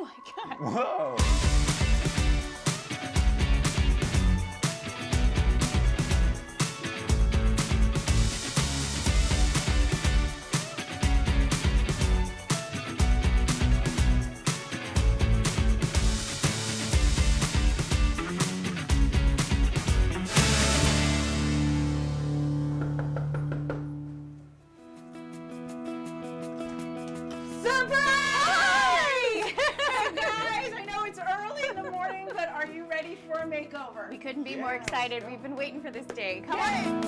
Oh my God. Whoa. For a makeover. We couldn't be more excited. We've been waiting for this day. Come on.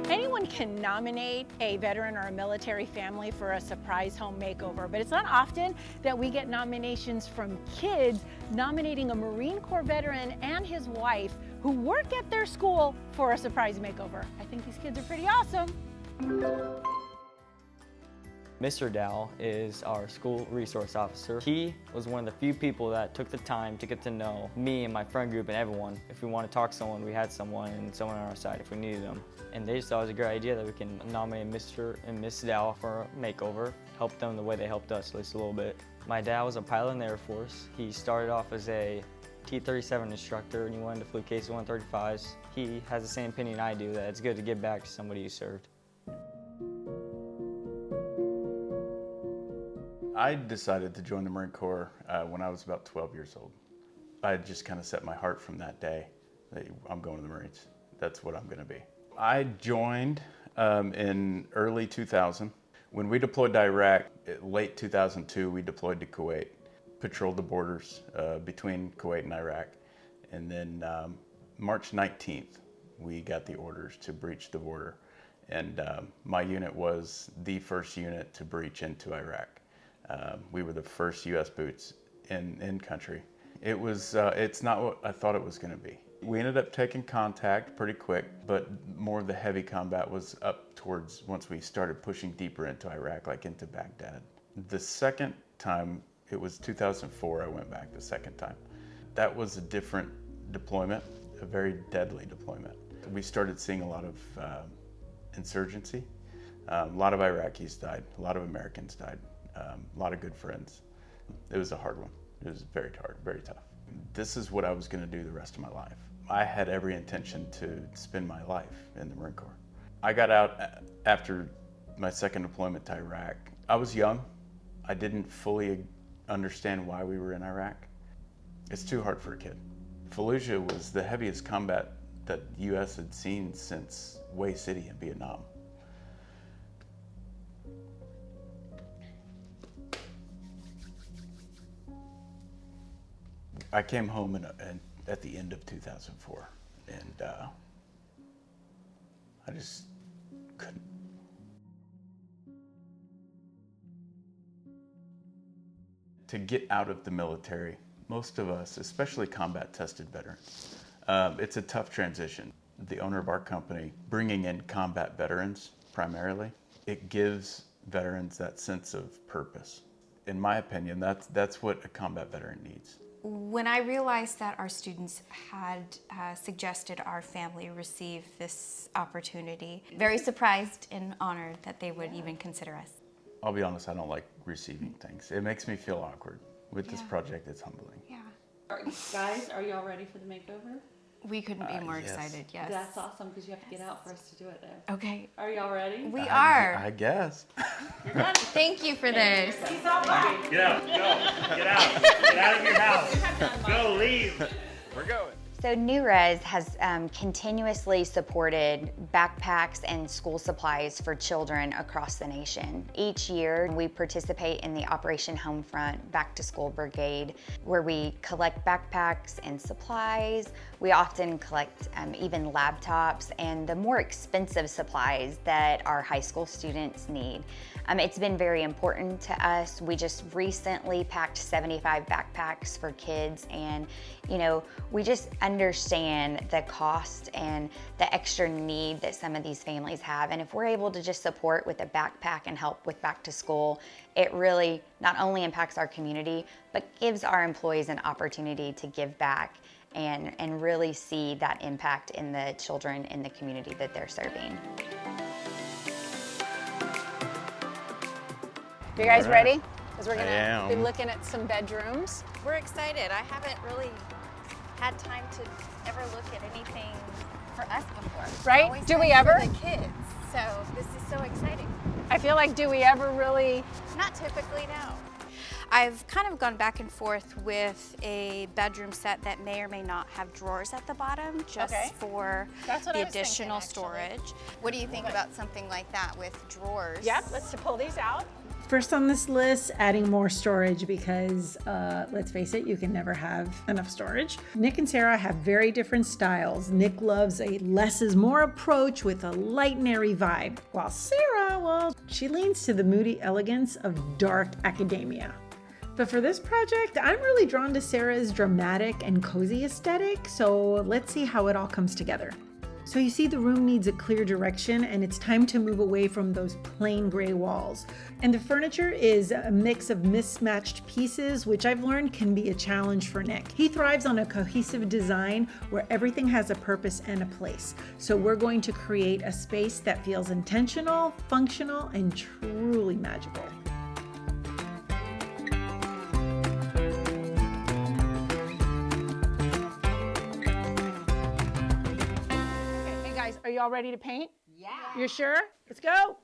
Anyone can nominate a veteran or a military family for a surprise home makeover, but it's not often that we get nominations from kids nominating a Marine Corps veteran and his wife who work at their school for a surprise makeover. I think these kids are pretty awesome. Mr. Dowell is our school resource officer. He was one of the few people that took the time to get to know me and my friend group and everyone. If we want to talk to someone, we had someone and someone on our side if we needed them. And they just thought it was a great idea that we can nominate Mr. and Miss Dowell for a makeover, help them the way they helped us at least a little bit. My dad was a pilot in the Air Force. He started off as a T-37 instructor and he went into flew KC-135s. He has the same opinion I do, that it's good to give back to somebody who served. I decided to join the Marine Corps when I was about 12 years old. I just kind of set my heart from that day that I'm going to the Marines. That's what I'm going to be. I joined in early 2000. When we deployed to Iraq, late 2002, we deployed to Kuwait, patrolled the borders between Kuwait and Iraq. And then March 19th, we got the orders to breach the border. And my unit was the first unit to breach into Iraq. We were the first U.S. boots in country. It's not what I thought it was going to be. We ended up taking contact pretty quick, but more of the heavy combat was up towards once we started pushing deeper into Iraq, like into Baghdad. The second time, it was 2004, I went back the second time. That was a different deployment, a very deadly deployment. We started seeing a lot of insurgency. A lot of Iraqis died, a lot of Americans died. A lot of good friends. It was a hard one. It was very hard, very tough. This is what I was going to do the rest of my life. I had every intention to spend my life in the Marine Corps. I got out after my second deployment to Iraq. I was young. I didn't fully understand why we were in Iraq. It's too hard for a kid. Fallujah was the heaviest combat that the U.S. had seen since Way City in Vietnam. I came home at the end of 2004, and I just couldn't. To get out of the military, most of us, especially combat-tested veterans, it's a tough transition. The owner of our company, bringing in combat veterans primarily, it gives veterans that sense of purpose. In my opinion, that's what a combat veteran needs. When I realized that our students had suggested our family receive this opportunity, very surprised and honored that they would even consider us. I'll be honest, I don't like receiving things. It makes me feel awkward. With this project, it's humbling. Yeah. Guys, are y'all ready for the makeover? We couldn't be more yes. excited, yes. That's awesome because you have to get out for us to do it though. Okay. Are y'all ready? We are. I guess. You're done. Thank you for this. He's all back. Get out, go, get out, get out of your house, go, leave. We're going. So Newrez has continuously supported backpacks and school supplies for children across the nation. Each year we participate in the Operation Homefront Back to School Brigade, where we collect backpacks and supplies. We often collect even laptops and the more expensive supplies that our high school students need. It's been very important to us. We just recently packed 75 backpacks for kids, and we just understand the cost and the extra need that some of these families have. And if we're able to just support with a backpack and help with back to school, it really not only impacts our community, but gives our employees an opportunity to give back and really see that impact in the children in the community that they're serving. You guys ready? because we're I gonna be am. looking at some bedrooms. We're excited. I haven't really had time to ever look at anything for us before. Right? Always Do we been for ever? the kids. So this is so exciting. I feel like, do we ever really? Not typically, no. I've kind of gone back and forth with a bedroom set that may or may not have drawers at the bottom, just Okay. for That's what the I was thinking, additional actually. storage. What do you think about something like that with drawers? Yep, let's pull these out. First on this list, adding more storage because let's face it, you can never have enough storage. Nick and Sara have very different styles. Nick loves a less is more approach with a light and airy vibe, while Sara, well, she leans to the moody elegance of dark academia. But for this project, I'm really drawn to Sara's dramatic and cozy aesthetic, so let's see how it all comes together. So you see the room needs a clear direction and it's time to move away from those plain gray walls. And the furniture is a mix of mismatched pieces, which I've learned can be a challenge for Nick. He thrives on a cohesive design where everything has a purpose and a place. So we're going to create a space that feels intentional, functional, and truly magical. Hey guys, are you all ready to paint? Yeah. You're sure? Let's go.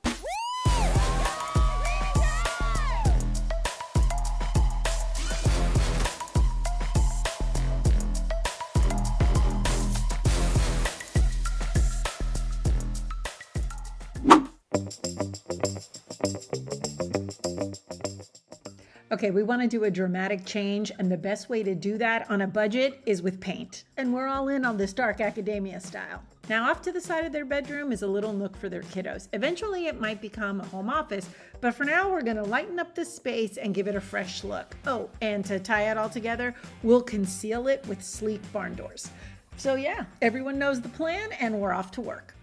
Okay, we want to do a dramatic change, and the best way to do that on a budget is with paint. And we're all in on this dark academia style. Now, off to the side of their bedroom is a little nook for their kiddos. Eventually, it might become a home office, but for now, we're going to lighten up this space and give it a fresh look. Oh, and to tie it all together, we'll conceal it with sleek barn doors. So yeah, everyone knows the plan, and we're off to work.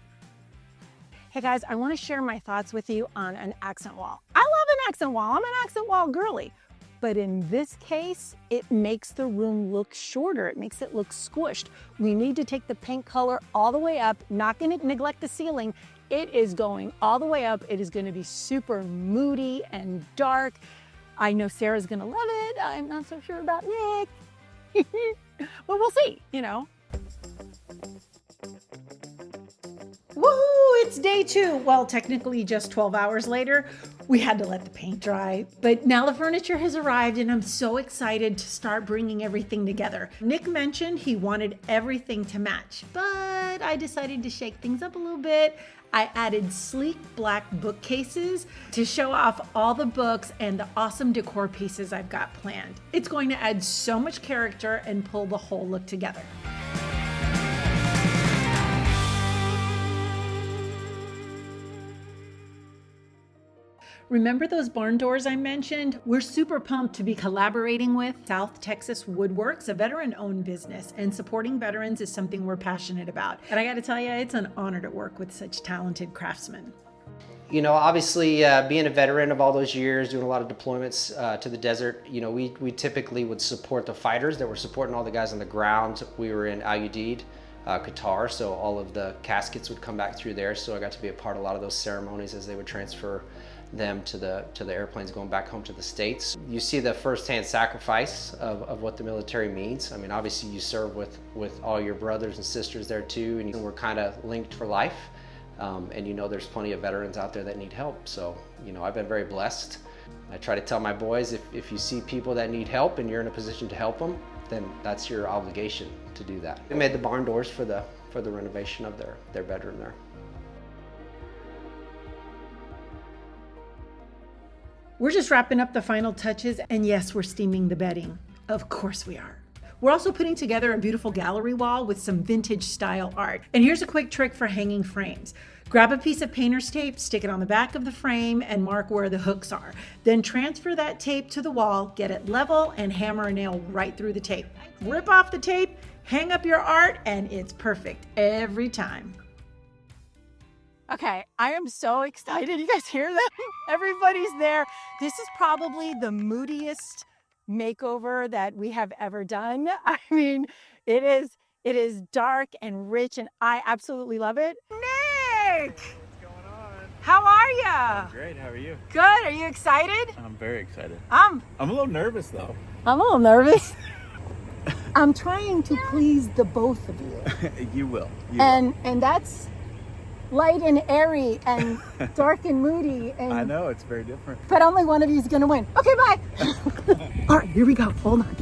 Hey guys, I want to share my thoughts with you on an accent wall. I love an accent wall. I'm an accent wall girly. But in this case, it makes the room look shorter. It makes it look squished. We need to take the paint color all the way up, not going to neglect the ceiling. It is going all the way up. It is going to be super moody and dark. I know Sarah's going to love it. I'm not so sure about Nick. But we'll see, you know. Woohoo! It's day 2. Well, technically just 12 hours later. We had to let the paint dry, but now the furniture has arrived and I'm so excited to start bringing everything together. Nick mentioned he wanted everything to match, but I decided to shake things up a little bit. I added sleek black bookcases to show off all the books and the awesome decor pieces I've got planned. It's going to add so much character and pull the whole look together. Remember those barn doors I mentioned? We're super pumped to be collaborating with South Texas Woodworks, a veteran-owned business, and supporting veterans is something we're passionate about. And I gotta tell you, it's an honor to work with such talented craftsmen. You know, obviously being a veteran of all those years, doing a lot of deployments to the desert, you know, we typically would support the fighters that were supporting all the guys on the ground. We were in Al-Udeid, Qatar, so all of the caskets would come back through there. So I got to be a part of a lot of those ceremonies as they would transfer them to the airplanes going back home to the States. You see the firsthand sacrifice of what the military means. I mean, obviously you serve with all your brothers and sisters there too, and we're kind of linked for life. And you know there's plenty of veterans out there that need help. So, you know, I've been very blessed. I try to tell my boys, if you see people that need help and you're in a position to help them, then that's your obligation to do that. We made the barn doors for the renovation of their bedroom there. We're just wrapping up the final touches, and yes, we're steaming the bedding. Of course we are. We're also putting together a beautiful gallery wall with some vintage style art. And here's a quick trick for hanging frames. Grab a piece of painter's tape, stick it on the back of the frame, and mark where the hooks are. Then transfer that tape to the wall, get it level, and hammer a nail right through the tape. Rip off the tape, hang up your art, and it's perfect every time. Okay, I am so excited. You guys hear them? Everybody's there. This is probably the moodiest makeover that we have ever done. I mean, it is dark and rich, and I absolutely love it. Nick! What's going on? How are ya? Great, how are you? Good. Are you excited? I'm very excited. I'm I'm a little nervous though. a little nervous. I'm trying to please the both of you. You will. And that's light and airy and dark and moody, and I know, it's very different. but only one of you is gonna win. Okay, bye. All right, here we go. Hold on.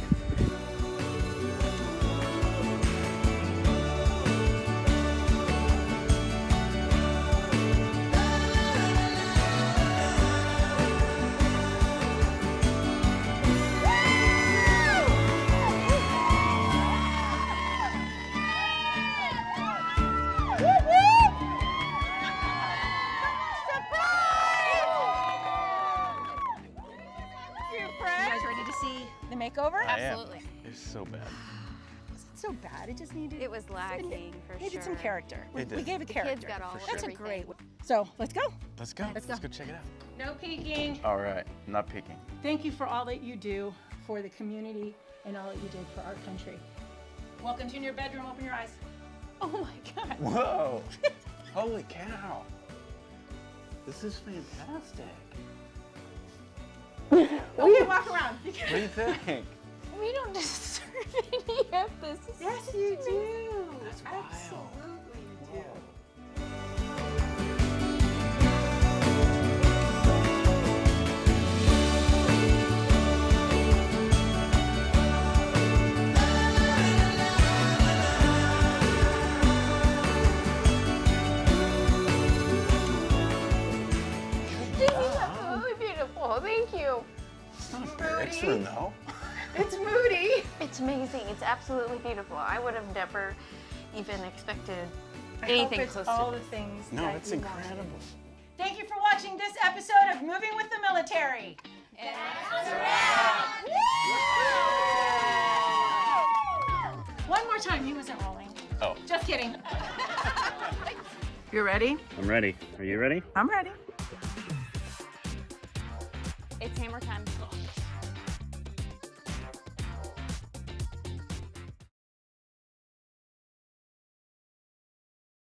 The makeover? Absolutely. It's so bad. It's so bad. It just needed. It was lacking for sure. Needed some character. It We did. gave a The character. kids got all That's a everything. great one. So let's go. Let's go. Let's go. check it out. No peeking. All right, not peeking. Thank you for all that you do for the community and all that you did for our country. Welcome to your bedroom. Open your eyes. Oh my God. Whoa! Holy cow! This is fantastic. Okay, walk around. What do you think? We don't deserve any of this. Yes, you do. That's wild. Absolutely, you do. This is absolutely beautiful. Thank you. It's not a parents' room though. It's Moody. It's amazing. It's absolutely beautiful. I would have never even expected I anything hope it's close all to the things No, that it's you wanted. incredible. Thank you for watching this episode of Moving with the Military. One more time. He wasn't rolling. Oh. Just kidding. You're ready? I'm ready. Are you ready? I'm ready. It's hammer time.